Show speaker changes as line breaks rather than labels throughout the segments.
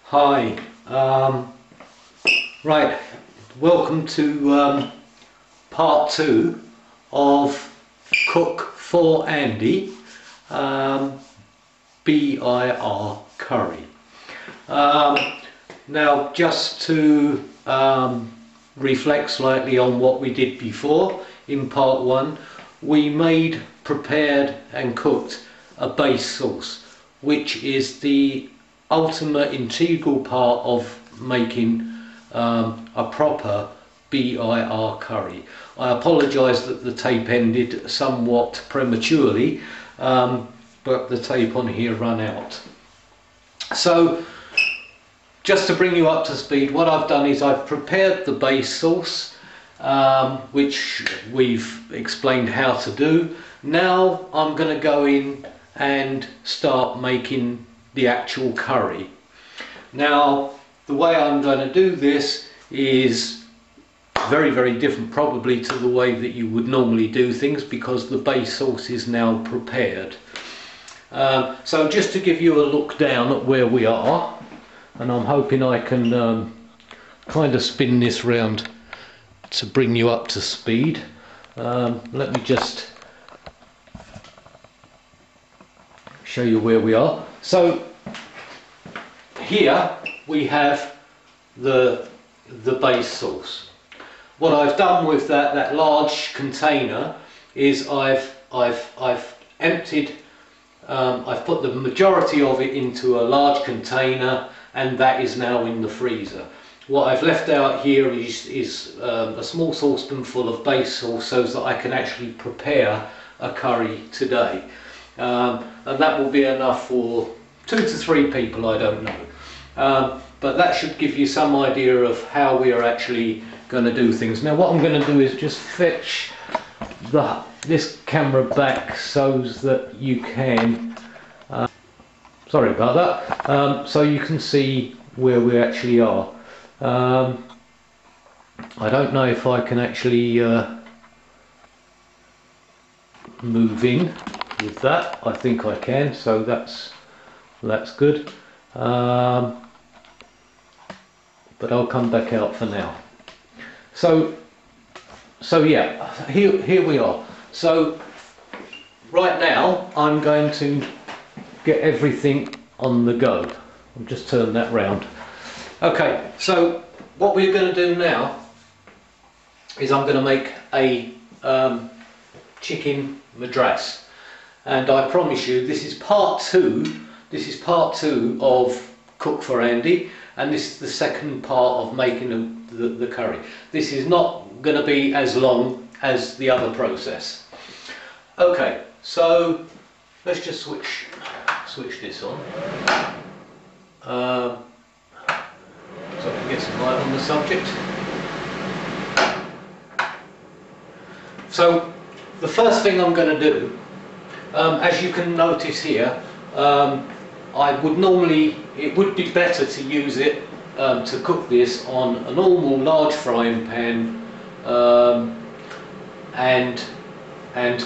Hi, right, welcome to part 2 of Cook for Andy, BIR curry. Now just to reflect slightly on what we did before in part 1, we prepared and cooked a base sauce, which is the ultimate integral part of making a proper BIR curry. I apologise that the tape ended somewhat prematurely, but the tape on here ran out. So just to bring you up to speed, what I've done is I've prepared the base sauce, which we've explained how to do. Now I'm going to go in and start making the actual curry. Now the way I'm going to do this is very different probably to the way that you would normally do things, because the base sauce is now prepared. So just to give you a look down at where we are, and I'm hoping I can kind of spin this round to bring you up to speed. Let me just show you where we are. So here we have the base sauce. What I've done with that large container is I've emptied, I've put the majority of it into a large container, and that is now in the freezer. What I've left out here is a small saucepan full of base sauce, so that I can actually prepare a curry today. And that will be enough for 2 to 3 people, I don't know. But that should give you some idea of how we are actually going to do things. Now what I'm going to do is just fetch this camera back so that you can, sorry about that, so you can see where we actually are. I don't know if I can actually move in with that. I think I can, so that's good. But I'll come back out for now. So yeah, here we are. So right now I'm going to get everything on the go. I'll just turn that round. Okay, so what we're going to do now is I'm going to make a chicken madras, and I promise you this is part 2. This is part 2 of Cook for Andy, and this is the second part of making the curry. This is not going to be as long as the other process. Okay, so let's just switch this on, so I can get some light on the subject. So the first thing I'm going to do, as you can notice here, it would be better to use it to cook this on a normal large frying pan and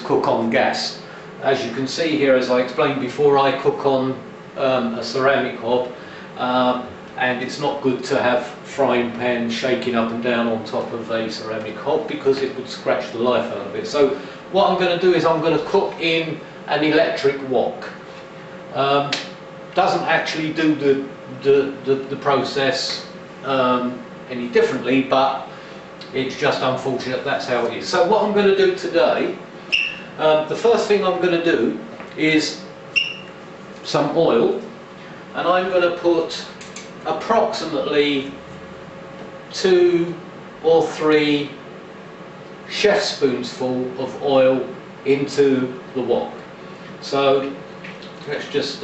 cook on gas. As you can see here, as I explained before, I cook on a ceramic hob, and it's not good to have frying pan shaking up and down on top of a ceramic hob, because it would scratch the life out of it. So what I'm going to do is I'm going to cook in an electric wok. Doesn't actually do the process any differently, but it's just unfortunate that's how it is. So what I'm going to do today, the first thing I'm going to do is some oil, and I'm going to put approximately 2 or 3 chef spoonsful of oil into the wok. So let's just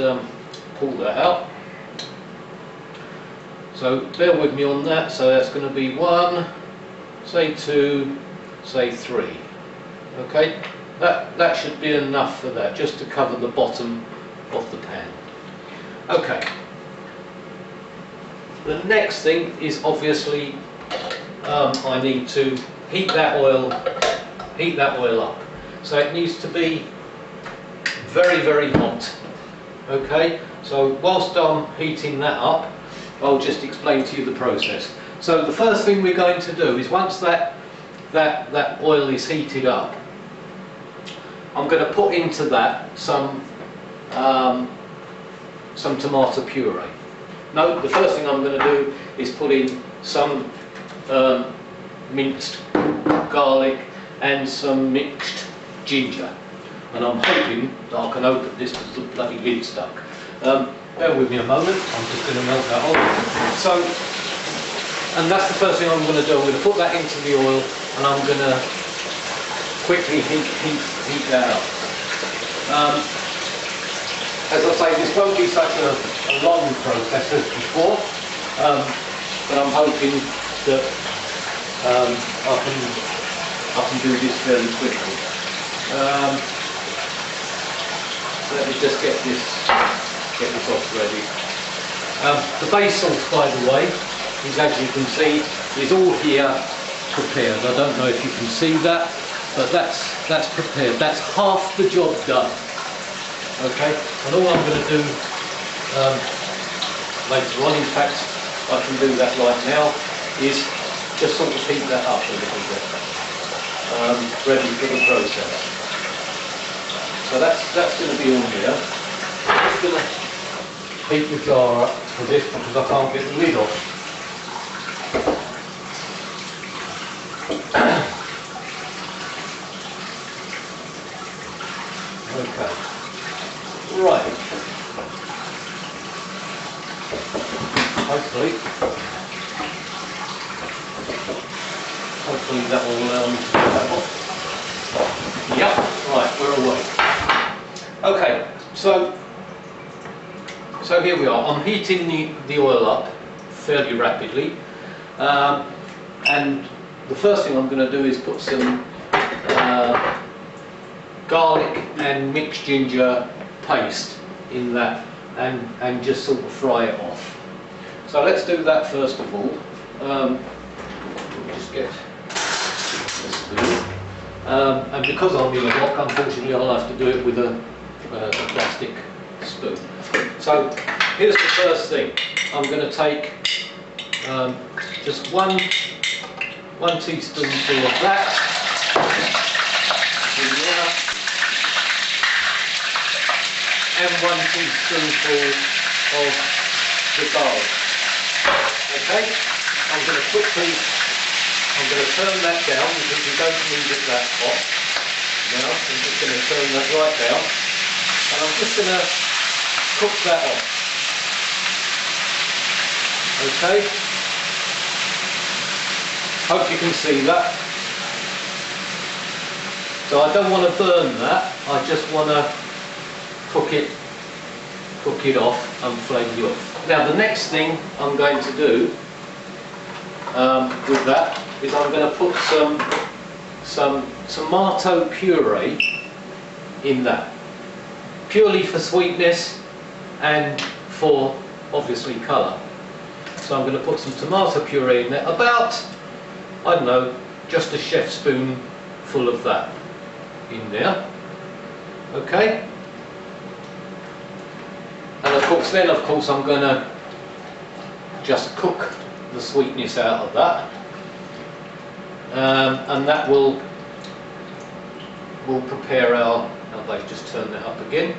pull that out. So bear with me on that. So that's going to be 1, say 2, say 3. Okay, that should be enough for that, just to cover the bottom of the pan. Okay, the next thing is obviously I need to heat that oil up. So it needs to be very hot. Okay, so whilst I'm heating that up, I'll just explain to you the process. So the first thing we're going to do is, once that oil is heated up, I'm going to put into that some tomato puree. No, the first thing I'm going to do is put in some minced garlic and some mixed ginger. And I'm hoping that I can open this because the bloody lid's stuck. Bear with me a moment, I'm just going to melt that on. So, and that's the first thing I'm going to do. I'm going to put that into the oil and I'm going to quickly heat that up. As I say, this won't be such a long process as before, but I'm hoping that I can do this fairly quickly. Let me just get this off ready. The base sauce, by the way, is, as you can see, is all here prepared. I don't know if you can see that, but that's prepared. That's half the job done. Okay, and all I'm going to do later on, in fact, I can do that right now, is just sort of heat that up a little bit, ready for the process. So that's going to be on here. I'm just going to heat the jar up for this because I can't get the lid off. Okay. Right. Hopefully that will allow me to do that off. Yep. Right. We're away. Okay. So here we are. I'm heating the oil up fairly rapidly, and the first thing I'm going to do is put some garlic and mixed ginger paste in that and just sort of fry it off. So let's do that first of all. Let me just get a spoon. And because I'm in a wok, unfortunately I'll have to do it with a plastic spoon. So here's the first thing. I'm going to take just one teaspoonful of that in there, and 1 teaspoonful of the garlic. Okay, I'm going to turn that down because we don't need it that hot. Now I'm just going to turn that right down, and I'm just going to cook that off. Okay, hope you can see that. So I don't want to burn that, I just want to cook it off and flake it off. Now the next thing I'm going to do with that is I'm going to put some tomato puree in that, purely for sweetness and for obviously colour. So I'm going to put some tomato puree in there, about, I don't know, just a chef's spoon full of that in there. Okay, and of course I'm going to just cook the sweetness out of that, and that will prepare our base. Just turn that up again.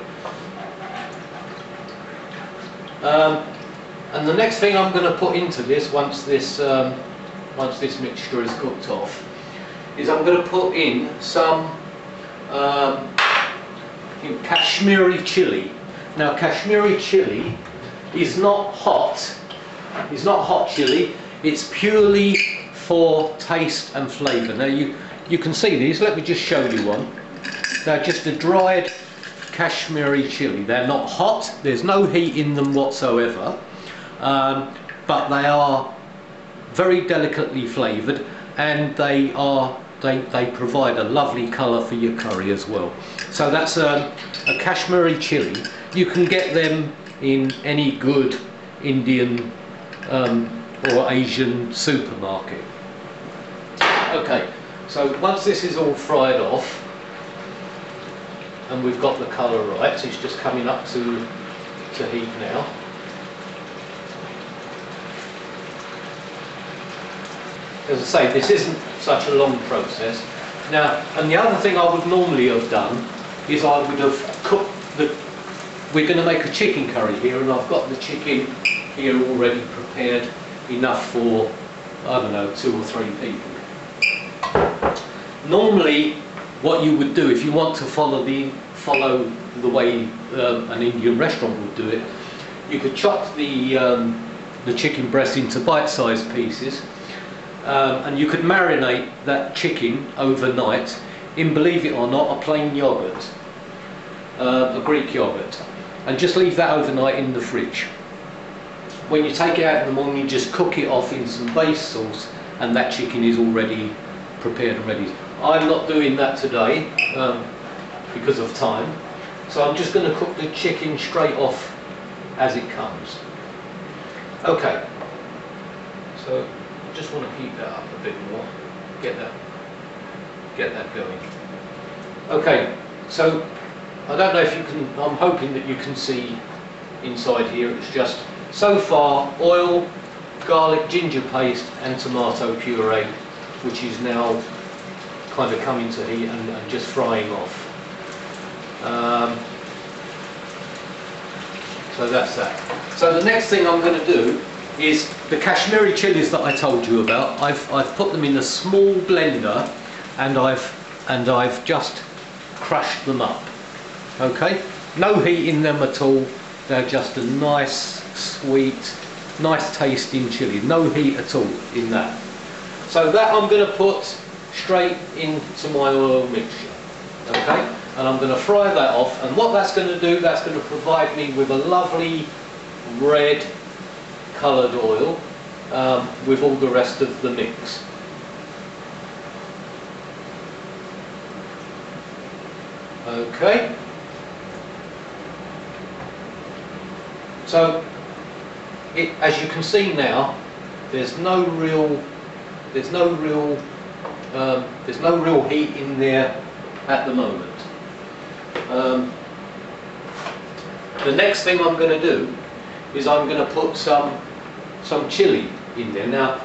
And the next thing I'm going to put into this, once this mixture is cooked off, is I'm going to put in some Kashmiri chili. Now Kashmiri chili is not hot. It's not hot chili. It's purely for taste and flavour. Now you can see these. Let me just show you one. They're just a dried Kashmiri chili. They're not hot. There's no heat in them whatsoever. But they are very delicately flavoured, and they provide a lovely colour for your curry as well. So that's a Kashmiri chili. You can get them in any good Indian or Asian supermarket. Okay, so once this is all fried off and we've got the colour right, so it's just coming up to heat now. as I say, this isn't such a long process. Now, and the other thing I would normally have done is I would have cooked we're going to make a chicken curry here, and I've got the chicken here already prepared enough for, I don't know, 2 or 3 people. Normally, what you would do if you want to follow the way an Indian restaurant would do it, you could chop the chicken breast into bite-sized pieces, and you could marinate that chicken overnight in, believe it or not, a plain yogurt, a Greek yogurt, and just leave that overnight in the fridge. When you take it out in the morning, you just cook it off in some base sauce, and that chicken is already prepared and ready. I'm not doing that today because of time, so I'm just going to cook the chicken straight off as it comes. Okay, so I just want to heat that up a bit more, get that going. Okay, so I don't know if you can, I'm hoping that you can see inside here. It's just, so far, oil, garlic, ginger paste and tomato puree, which is now kind of coming to heat and just frying off. So that's that. So the next thing I'm going to do is the Kashmiri chilies that I told you about. I've put them in a small blender, and I've just crushed them up. Okay, no heat in them at all. They're just a nice, sweet, nice tasting chili. No heat at all in that. So that I'm going to put straight into my oil mixture. Okay, and I'm going to fry that off. And what that's going to do, that's going to provide me with a lovely red coloured oil with all the rest of the mix. Okay. So, as you can see now, there's no real heat in there at the moment. The next thing I'm going to do is I'm going to put some chili in there. Now,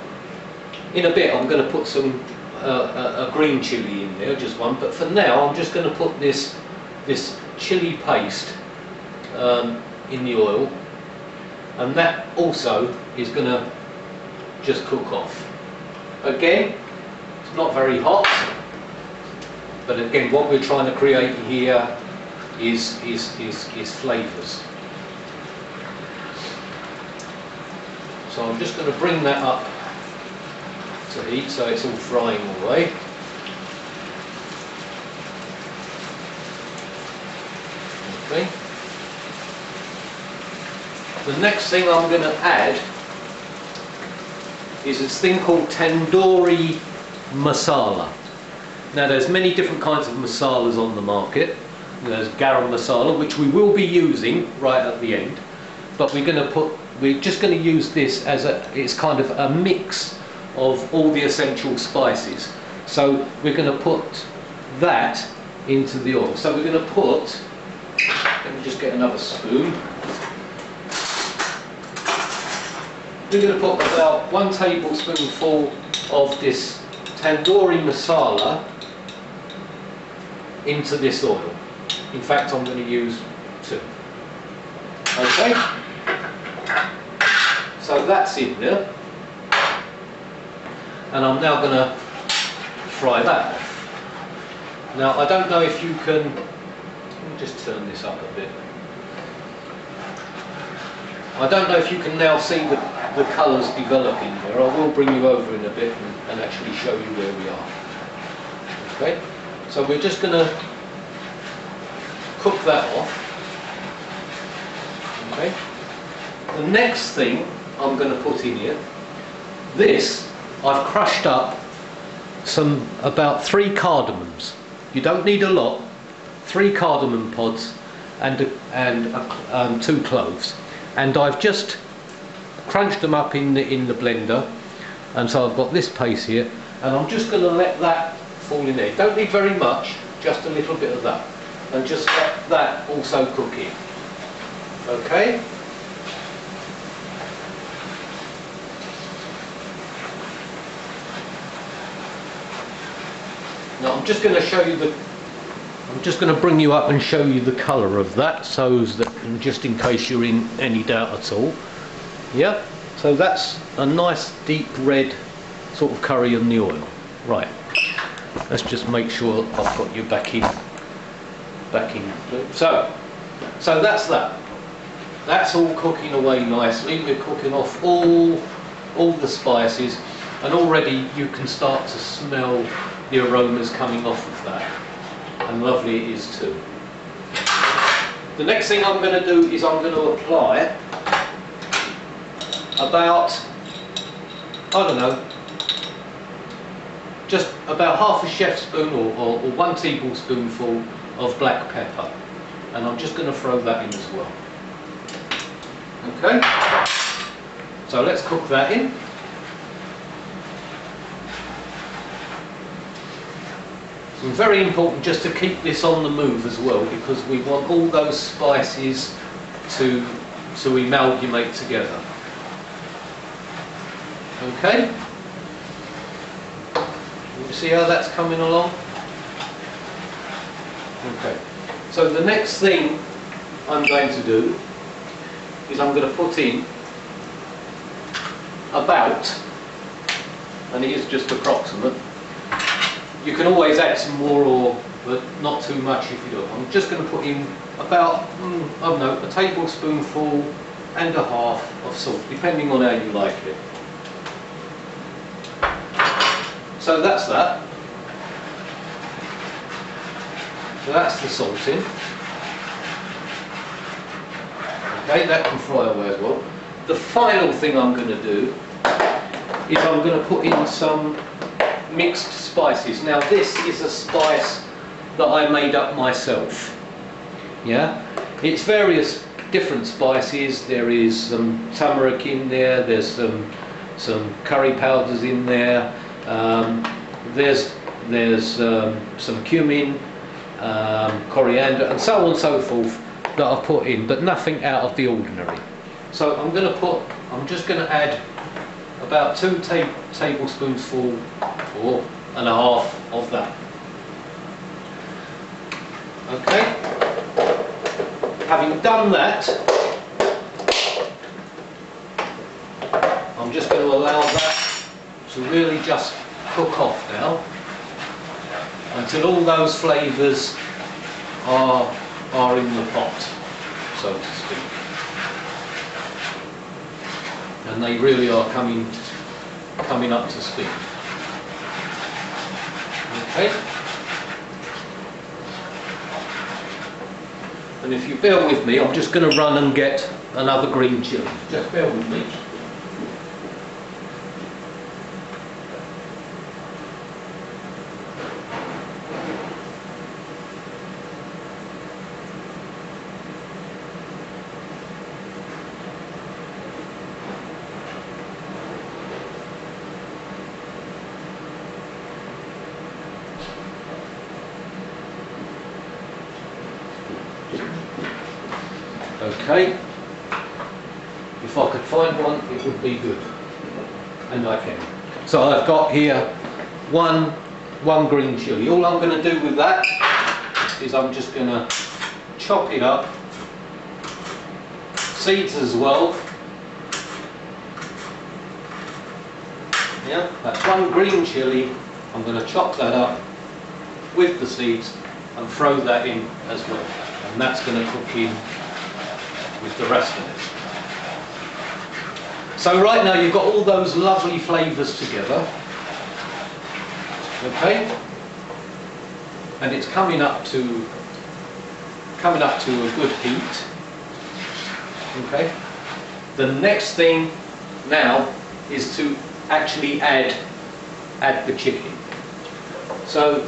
in a bit I'm going to put some a green chili in there, just one. But for now, I'm just going to put this chili paste in the oil. And that also is going to just cook off. Again, it's not very hot, but again, what we're trying to create here is flavours. So I'm just going to bring that up to heat, so it's all frying away. Okay. The next thing I'm going to add is this thing called tandoori masala. Now there's many different kinds of masalas on the market. There's garam masala, which we will be using right at the end, but we're just going to use this as it's kind of a mix of all the essential spices. So we're going to put that into the oil. So we're going to put, let me just get another spoon. We're going to put about 1 tablespoonful of this tandoori masala into this oil. In fact, I'm going to use 2. Okay? So that's in there. And I'm now going to fry that off. Now, I don't know if you can, let me just turn this up a bit. I don't know if you can now see the colours developing here. I will bring you over in a bit and actually show you where we are. Okay, so we're just going to cook that off. Okay, the next thing I'm going to put in here, this I've crushed up about 3 cardamoms. You don't need a lot. 3 cardamom pods and 2 cloves. And I've just crunched them up in the blender, and so I've got this paste here, and I'm just going to let that fall in there. Don't need very much, just a little bit of that, and just let that also cook in. Okay? I'm just going to show you I'm just going to bring you up and show you the colour of that, so that just in case you're in any doubt at all. Yeah, so that's a nice deep red sort of curry in the oil. Right, let's just make sure I've got you back in. So that's that. That's all cooking away nicely. We're cooking off all the spices, and already you can start to smell the aromas coming off of that. And lovely it is too. The next thing I'm going to do is I'm going to apply about, I don't know, just about half a chef's spoon or 1 tablespoonful of black pepper, and I'm just going to throw that in as well. Okay, so let's cook that in. It's very important just to keep this on the move as well, because we want all those spices to amalgamate together. Okay, you see how that's coming along? Okay, so the next thing I'm going to do is I'm going to put in about, and it is just approximate, you can always add some more, but not too much if you don't. I'm just going to put in about, I don't know, a tablespoonful and a half of salt, depending on how you like it. So that's that. So that's the salt in. Okay, that can fry away as well. The final thing I'm going to do is I'm going to put in some mixed spices. Now this is a spice that I made up myself. Yeah, it's various different spices. There is some turmeric in there. There's some curry powders in there. There's some cumin, coriander, and so on and so forth that I've put in, but nothing out of the ordinary. So I'm just going to add about 2 tablespoonfuls or and a half of that. Okay, having done that, I'm just going to allow that to really just cook off now until all those flavours are in the pot, so to speak, and they really are coming up to speed. Okay, and if you bear with me, I'm just going to run and get another green chilli. Just bear with me. Okay, if I could find one, it would be good, and I can. So I've got here one green chilli. All I'm going to do with that is I'm just going to chop it up, seeds as well. Yeah, that's 1 green chilli. I'm going to chop that up with the seeds and throw that in as well, and that's going to cook in with the rest of it. So right now you've got all those lovely flavours together, okay, and it's coming up to a good heat. Okay, the next thing now is to actually add the chicken. So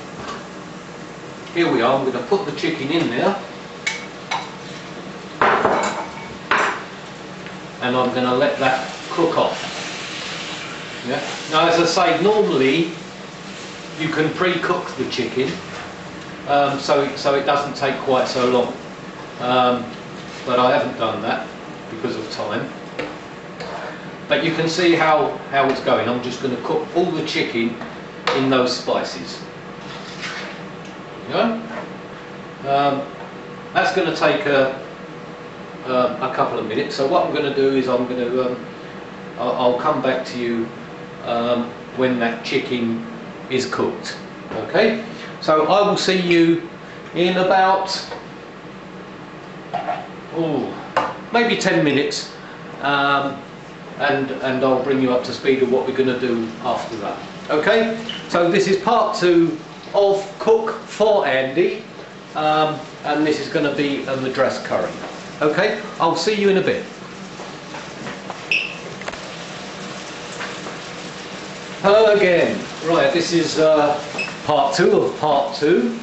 here we are. I'm going to put the chicken in there, and I'm going to let that cook off. Yeah. Now, as I say, normally you can pre-cook the chicken, so it doesn't take quite so long. But I haven't done that because of time. But you can see how it's going. I'm just going to cook all the chicken in those spices. You know? That's going to take a couple of minutes. So what I'm going to do is I'll come back to you when that chicken is cooked. Okay? So I will see you in about maybe 10 minutes, and I'll bring you up to speed of what we're going to do after that. Okay? So this is part 2 of Cook for Andy, and this is going to be a Madras curry. Okay? I'll see you in a bit. Hello again. Right, this is part 2 of part 2,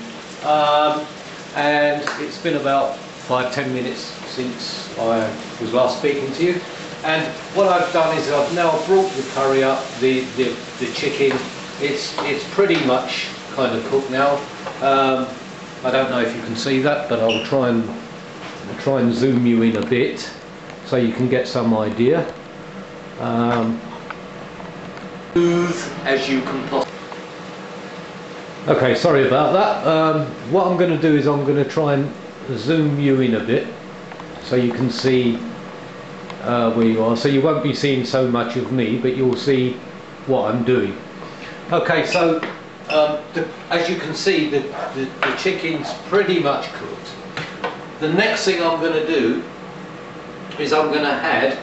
and it's been about 5-10 minutes since I was last speaking to you. And what I've done is I've now brought the curry up, the chicken. It's pretty much kind of cooked now. I don't know if you can see that, but I'll try and zoom you in a bit so you can get some idea. As you can possibly. Okay, sorry about that. What I'm going to do is I'm going to try and zoom you in a bit so you can see where you are. So you won't be seeing so much of me, but you'll see what I'm doing. Okay, so as you can see, the chicken's pretty much cooked. The next thing I'm going to do is I'm going to add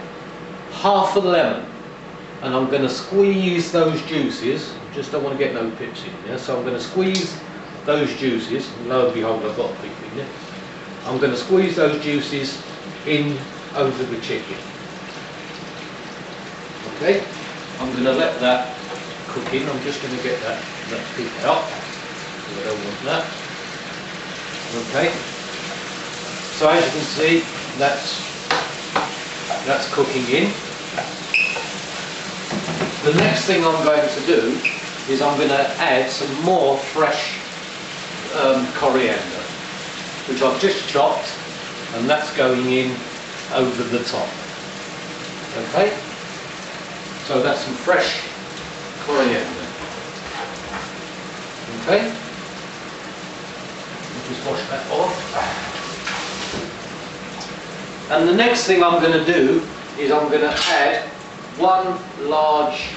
half a lemon, and I'm going to squeeze those juices. Just don't want to get no pips in there, so I'm going to squeeze those juices. Lo and behold, I've got a pip in there. I'm going to squeeze those juices in over the chicken. Okay, I'm going to let that cook in. I'm just going to get that pip out, because I don't want that. Okay, so as you can see, that's cooking in. The next thing I'm going to do is I'm going to add some more fresh coriander, which I've just chopped, and that's going in over the top. Okay, so that's some fresh coriander. Okay, I'll just wash that off. And the next thing I'm going to do is I'm going to add 1 large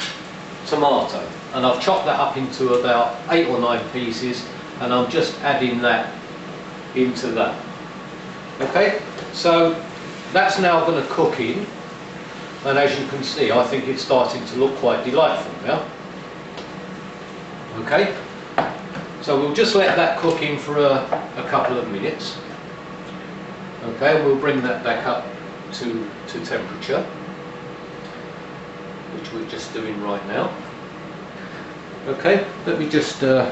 tomato, and I've chopped that up into about 8 or 9 pieces, and I'm just adding that into that. Okay, so that's now going to cook in, and as you can see, I think it's starting to look quite delightful now. Okay, so we'll just let that cook in for a couple of minutes. Okay, we'll bring that back up to temperature, which we're just doing right now. Okay, let me just try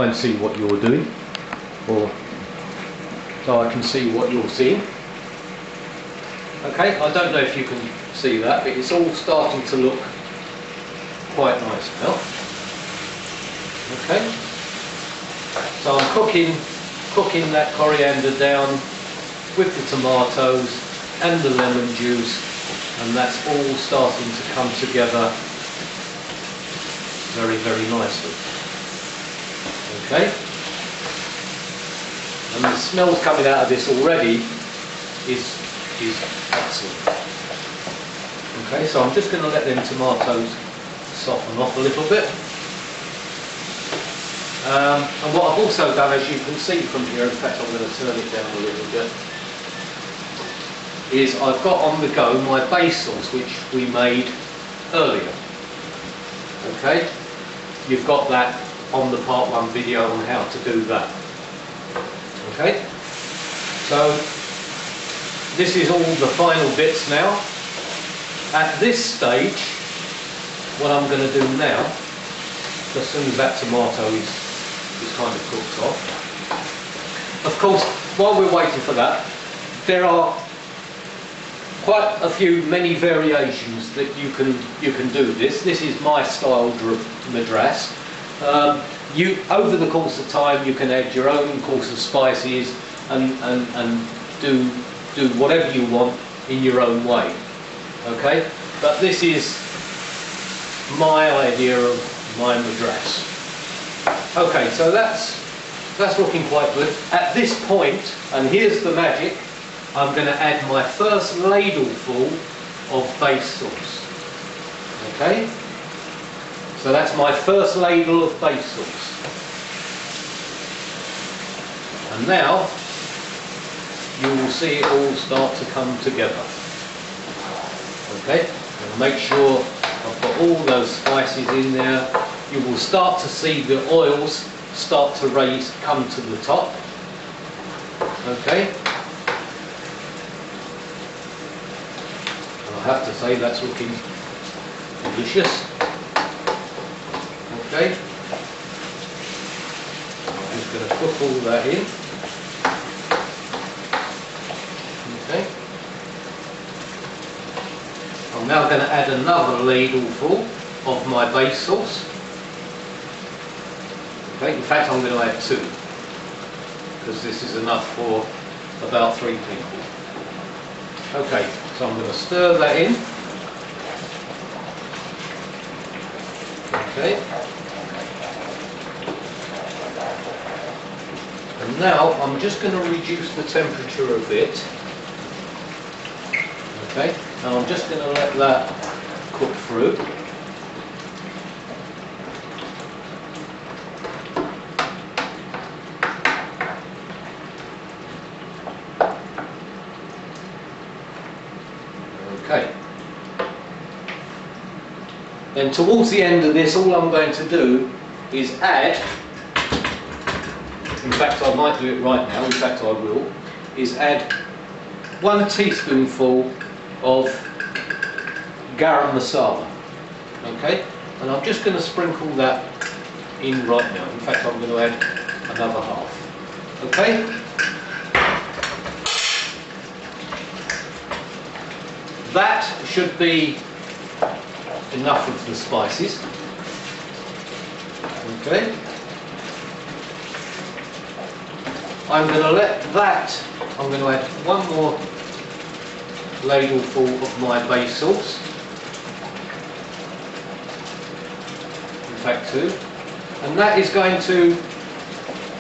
and see what you're doing, or so I can see what you're seeing. Okay, I don't know if you can see that, but it's all starting to look quite nice now. Okay, so I'm cooking that coriander down with the tomatoes and the lemon juice, and that's all starting to come together very, very nicely. Okay, and the smells coming out of this already is excellent. Okay, so I'm just going to let them tomatoes soften off a little bit. And what I've also done, as you can see from here, in fact I'm going to turn it down a little bit, is I've got on the go my base sauce, which we made earlier. Okay, you've got that on the part 1 video on how to do that. Okay, so this is all the final bits now. At this stage, what I'm going to do now, as soon as that tomato is kind of cooked off, of course, while we're waiting for that, there are quite a few, many variations that you can do this. This is my style Madras. Over the course of time, you can add your own course of spices and do whatever you want in your own way. Okay, but this is my idea of my Madras. Okay, so that's looking quite good. At this point, and here's the magic, I'm going to add my first ladleful of base sauce. Okay, so that's my first ladle of base sauce. And now you will see it all start to come together. Okay, and make sure I've got all those spices in there. You will start to see the oils start to come to the top. Okay, and I have to say that's looking delicious. Okay, I'm just going to cook all that in. Okay, I'm now going to add another ladleful of my base sauce. Okay, in fact I'm going to add 2, because this is enough for about 3 people. Okay, so I'm going to stir that in. Okay, and now I'm just going to reduce the temperature a bit. Okay, and I'm just going to let that cook through. Okay. Then towards the end of this, all I'm going to do is add, in fact I might do it right now, in fact I will, is add 1 teaspoonful of garam masala. Okay, and I'm just going to sprinkle that in right now. In fact I'm going to add another half. Okay, that should be enough of the spices. Okay, I'm going to let that, I'm going to add 1 more ladleful of my base sauce. In fact 2. And that is going to,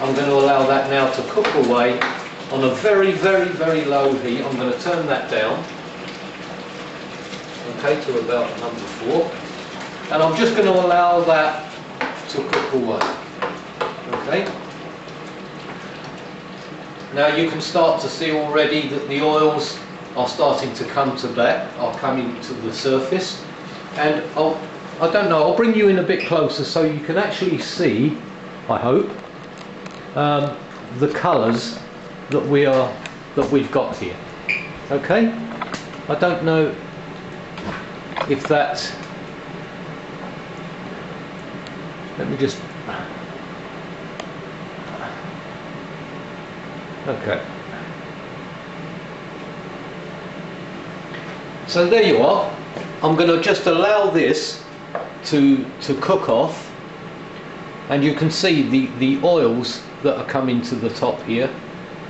I'm going to allow that now to cook away on a very, very, very low heat. I'm going to turn that down. Okay, to about number 4, and I'm just going to allow that to cook away. Okay, now you can start to see already that the oils are starting to come to are coming to the surface, and I don't know, I'll bring you in a bit closer so you can actually see, I hope, the colours that we've got here. Okay, I don't know if that's, let me just, okay, so there you are. I'm going to just allow this to cook off, and you can see the oils that are coming to the top here.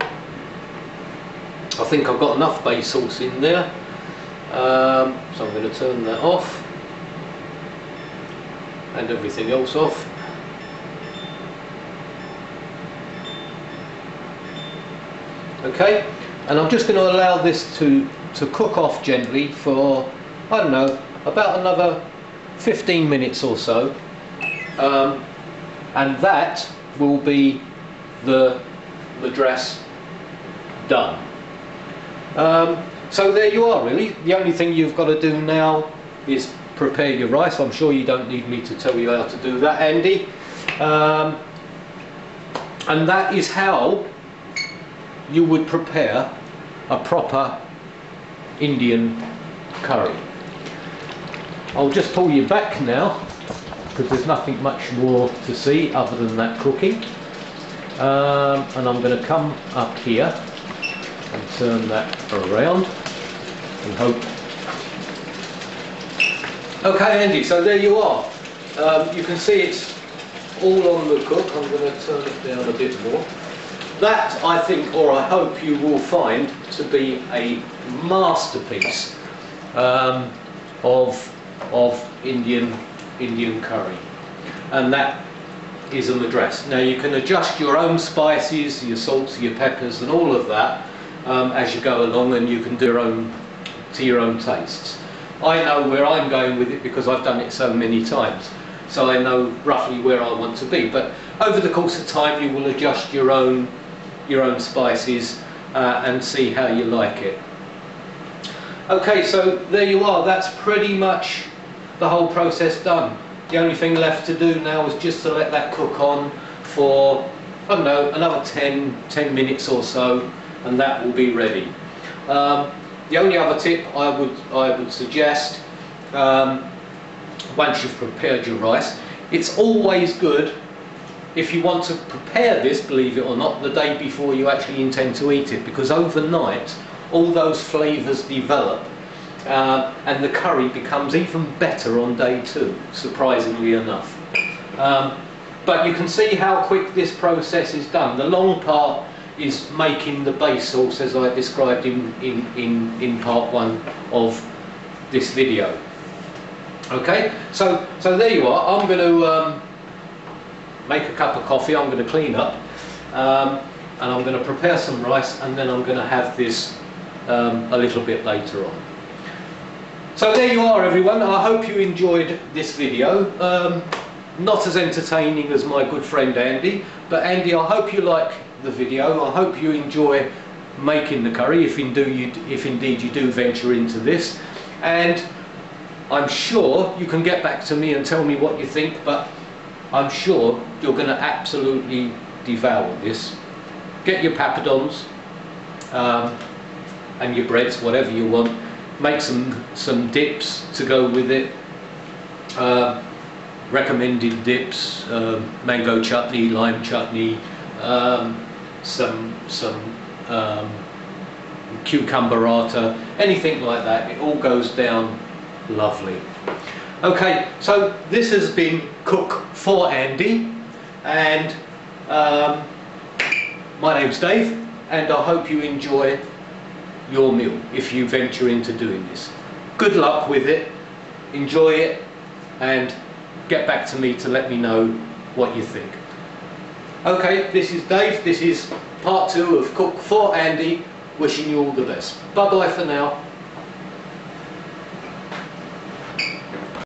I think I've got enough base sauce in there. So I'm going to turn that off and everything else off. Okay, and I'm just going to allow this to cook off gently for, I don't know, about another 15 minutes or so, and that will be the dress done. So there you are, really. The only thing you've got to do now is prepare your rice. I'm sure you don't need me to tell you how to do that, Andy. And that is how you would prepare a proper Indian curry. I'll just pull you back now, because there's nothing much more to see other than that cooking. And I'm going to come up here and turn that around and hope. Okay, Andy, so there you are. You can see it's all on the cook. I'm going to turn it down a bit more. That, I think, or I hope you will find to be a masterpiece of Indian curry, and that is a madras. Now you can adjust your own spices, your salts, your peppers and all of that as you go along, and you can do your own tastes. I know where I'm going with it because I've done it so many times, so I know roughly where I want to be, but over the course of time you will adjust your own spices and see how you like it. Okay, so there you are. That's pretty much the whole process done. The only thing left to do now is just to let that cook on for, I don't know, another 10 minutes or so, and that will be ready. The only other tip I would suggest, once you've prepared your rice, it's always good if you want to prepare this, believe it or not, the day before you actually intend to eat it, because overnight all those flavours develop and the curry becomes even better on day 2, surprisingly enough. But you can see how quick this process is done. The long part is making the base sauce, as I described in part 1 of this video. Okay, so there you are. I'm going to make a cup of coffee, I'm going to clean up, and I'm going to prepare some rice, and then I'm going to have this a little bit later on. So there you are, everyone. I hope you enjoyed this video. Not as entertaining as my good friend Andy, but Andy, I hope you like the video. I hope you enjoy making the curry, if indeed you do venture into this, and I'm sure you can get back to me and tell me what you think, but I'm sure you're going to absolutely devour this. Get your papadons and your breads, whatever you want. Make some dips to go with it. Recommended dips: mango chutney, lime chutney, some cucumberata, anything like that. It all goes down lovely. Okay, so this has been Cook for Andy, and my name's Dave, and I hope you enjoy your meal if you venture into doing this. Good luck with it, enjoy it, and get back to me to let me know what you think. Okay, this is Dave, this is part 2 of Cook for Andy, wishing you all the best. Bye bye for now.